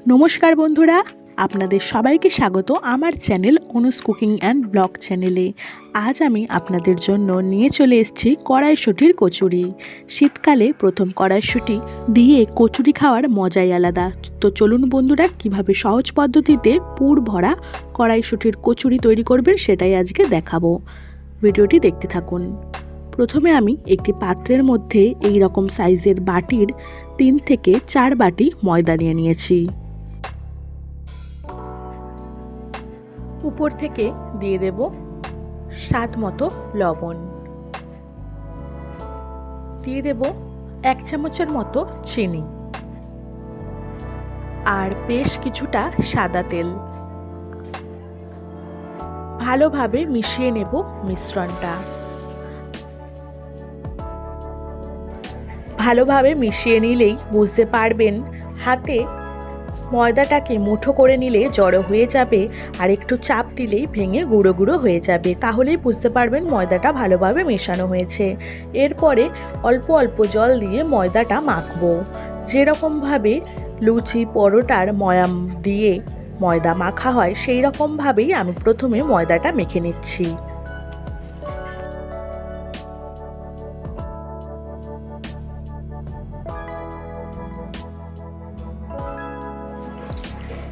নমস্কার বন্ধুরা, আপনাদের সবাইকে স্বাগত আমার চ্যানেল অনুস কুকিং অ্যান্ড ব্লগ চ্যানেলে। আজ আমি আপনাদের জন্য নিয়ে চলে এসেছি কড়াইশুঁটির কচুরি। শীতকালে প্রথম কড়াইশুঁটি দিয়ে কচুরি খাওয়ার মজাই আলাদা। তো চলুন বন্ধুরা, কিভাবে সহজ পদ্ধতিতে পুর ভরা কড়াইশুঁটির কচুরি তৈরি করবেন সেটাই আজকে দেখাবো। ভিডিওটি দেখতে থাকুন। প্রথমে আমি একটি পাত্রের মধ্যে এই রকম সাইজের বাটির 3 থেকে 4 বাটি ময়দা নিয়ে নিয়েছি। উপর থেকে দিয়ে দেব স্বাদ মতো লবণ, দিয়ে দেব 1 চামচের মতো চিনি আর বেশ কিছুটা সাদা তেল। ভালোভাবে মিশিয়ে নেব মিশ্রণটা। ভালোভাবে মিশিয়ে নিলেই বুঝতে পারবেন হাতে ময়দাটাকে মুঠো করে নিলে জড়ো হয়ে যাবে, আর একটু চাপ দিলেই ভেঙে গুঁড়ো গুঁড়ো হয়ে যাবে। তাহলেই বুঝতে পারবেন ময়দাটা ভালোভাবে মেশানো হয়েছে। এরপরে অল্প অল্প জল দিয়ে ময়দাটা মাখবো। যেরকমভাবে লুচি পরোটার ময়াম দিয়ে ময়দা মাখা হয় সেই রকমভাবেই আমি প্রথমে ময়দাটা মেখে নিচ্ছি।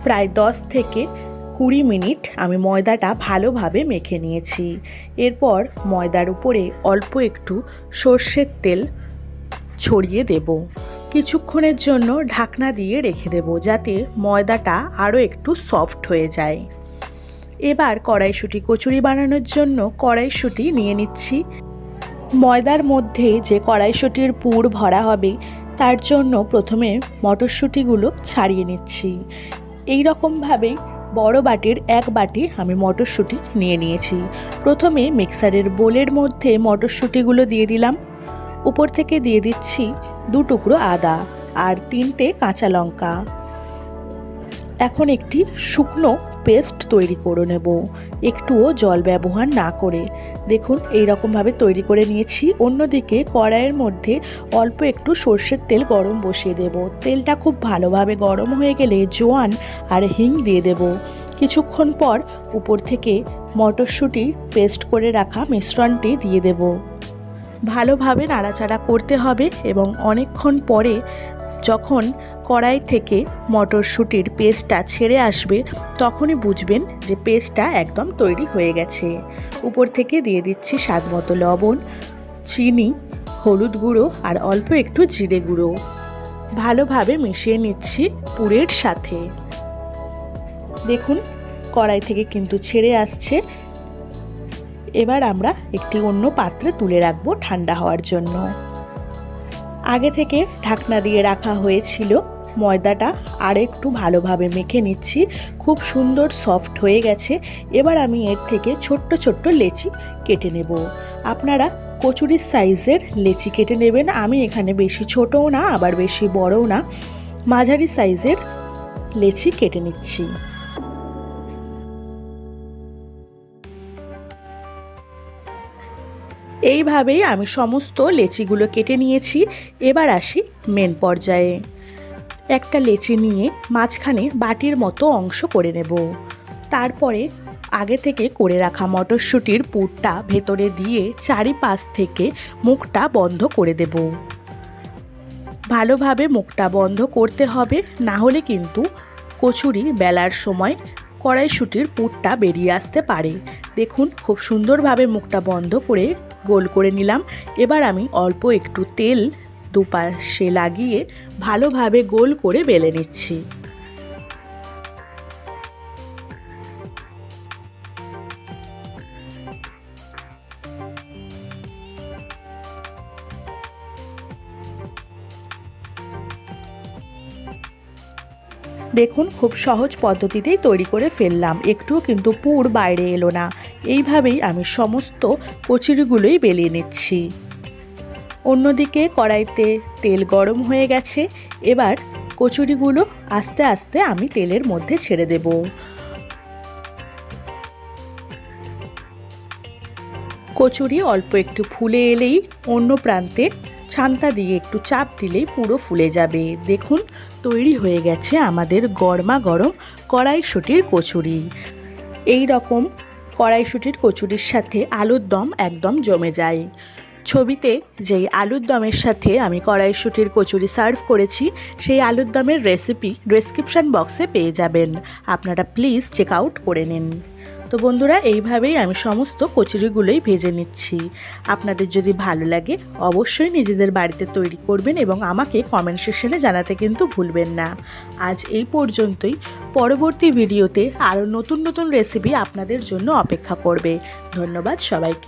প্রায় 10 থেকে 20 মিনিট আমি ময়দাটা ভালোভাবে মেখে নিয়েছি। এরপর ময়দার উপরে অল্প একটু সর্ষের তেল ছড়িয়ে দেব। কিছুক্ষণের জন্য ঢাকনা দিয়ে রেখে দেব, যাতে ময়দাটা আরও একটু সফট হয়ে যায়। এবার কড়াইশুঁটি কচুরি বানানোর জন্য কড়াইশুঁটি নিয়ে নিচ্ছি। ময়দার মধ্যে যে কড়াইশুঁটির পুর ভরা হবে তার জন্য প্রথমে মটরশুঁটিগুলো ছাড়িয়ে নিচ্ছি। এই রকমভাবেই বড় বাটির 1 বাটি আমি মটরশুঁটি নিয়ে নিয়েছি। প্রথমে মিক্সারের বোলের মধ্যে মটরশুঁটিগুলো দিয়ে দিলাম। উপর থেকে দিয়ে দিচ্ছি 2 টুকরো আদা আর 3টে কাঁচা লঙ্কা। এখন একটি শুকনো পেস্ট তৈরি করে নেব, একটুও জল ব্যবহার না করে। দেখুন এই রকমভাবে তৈরি করে নিয়েছি। অন্যদিকে কড়াইয়ের মধ্যে অল্প একটু সর্ষের তেল গরম বসিয়ে দেব। তেলটা খুব ভালোভাবে গরম হয়ে গেলে জোয়ান আর হিং দিয়ে দেব। কিছুক্ষণ পর উপর থেকে মটরশুঁটি পেস্ট করে রাখা মিশ্রণটি দিয়ে দেব। ভালোভাবে নাড়াচাড়া করতে হবে এবং অনেকক্ষণ পরে যখন কড়াই থেকে মটরশুঁটির পেস্টটা ছেড়ে আসবে তখনই বুঝবেন যে পেস্টটা একদম তৈরি হয়ে গেছে। উপর থেকে দিয়ে দিচ্ছি স্বাদ মতো লবণ, চিনি, হলুদ গুঁড়ো আর অল্প একটু জিরে গুঁড়ো। ভালোভাবে মিশিয়ে নিচ্ছি পুরের সাথে। দেখুন কড়াই থেকে কিন্তু ছেড়ে আসছে। এবার আমরা একটি অন্য পাত্রে তুলে রাখবো ঠান্ডা হওয়ার জন্য। আগে থেকে ঢাকনা দিয়ে রাখা হয়েছিল। ময়দাটা আর একটু ভালোভাবে মেখে নিচ্ছি। খুব সুন্দর সফট হয়ে গেছে। এবার আমি এর থেকে ছোট্ট ছোট্ট লেচি কেটে নেব। আপনারা কচুরির সাইজের লেচি কেটে নেবেন। আমি এখানে বেশি ছোটও না আবার বেশি বড়ও না, মাঝারি সাইজের লেচি কেটে নিচ্ছি। এইভাবেই আমি সমস্ত লেচিগুলো কেটে নিয়েছি। এবার আসি মেন পর্যায়ে। একটা লেচি নিয়ে মাঝখানে বাটির মতো অংশ করে নেব। তারপরে আগে থেকে করে রাখা মটরশুঁটির পুরটা ভেতরে দিয়ে চারিপাশ থেকে মুখটা বন্ধ করে দেব। ভালোভাবে মুখটা বন্ধ করতে হবে, না হলে কিন্তু কচুরি বেলার সময় কড়াইশুঁটির পুরটা বেরিয়ে আসতে পারে। দেখুন খুব সুন্দরভাবে মুখটা বন্ধ করে গোল করে নিলাম। এবার আমি অল্প একটু তেল দুপাশে লাগিয়ে ভালোভাবে গোল করে বেলে নিচ্ছি। দেখুন খুব সহজ পদ্ধতিতেই তৈরি করে ফেললাম, একটুও কিন্তু পুর বাইরে এলো না। এইভাবেই আমি সমস্ত কচুরিগুলোই বেলিয়ে নিচ্ছি। অন্যদিকে কড়াইতে তেল গরম হয়ে গেছে। এবার কচুরিগুলো আস্তে আস্তে আমি তেলের মধ্যে ছেড়ে দেব। কচুরি অল্প একটু ফুলে এলেই অন্য প্রান্তে ছান্তা দিয়ে একটু চাপ দিলেই পুরো ফুলে যাবে। দেখুন তৈরি হয়ে গেছে আমাদের গরমা গরম কড়াইশুঁটির কচুরি। এই রকম কড়াইশুঁটির কচুরির সাথে আলুর দম একদম জমে যায়। ছবিতে যেই আলুর দমের সাথে আমি কড়াইশুঁটির কচুরি সার্ভ করেছি সেই আলুর দমের রেসিপি ডেসক্রিপশন বক্সে পেয়ে যাবেন, আপনারা প্লিজ চেক আউট করে নিন। তো বন্ধুরা, এইভাবেই আমি সমস্ত কচুরিগুলোই ভেজে নিচ্ছি। আপনাদের যদি ভালো লাগে অবশ্যই নিজেদের বাড়িতে তৈরি করবেন এবং আমাকে কমেন্ট সেকশনে জানাতে কিন্তু ভুলবেন না। আজ এই পর্যন্তই। পরবর্তী ভিডিওতে আরও নতুন নতুন রেসিপি আপনাদের জন্য অপেক্ষা করবে। ধন্যবাদ সবাইকে।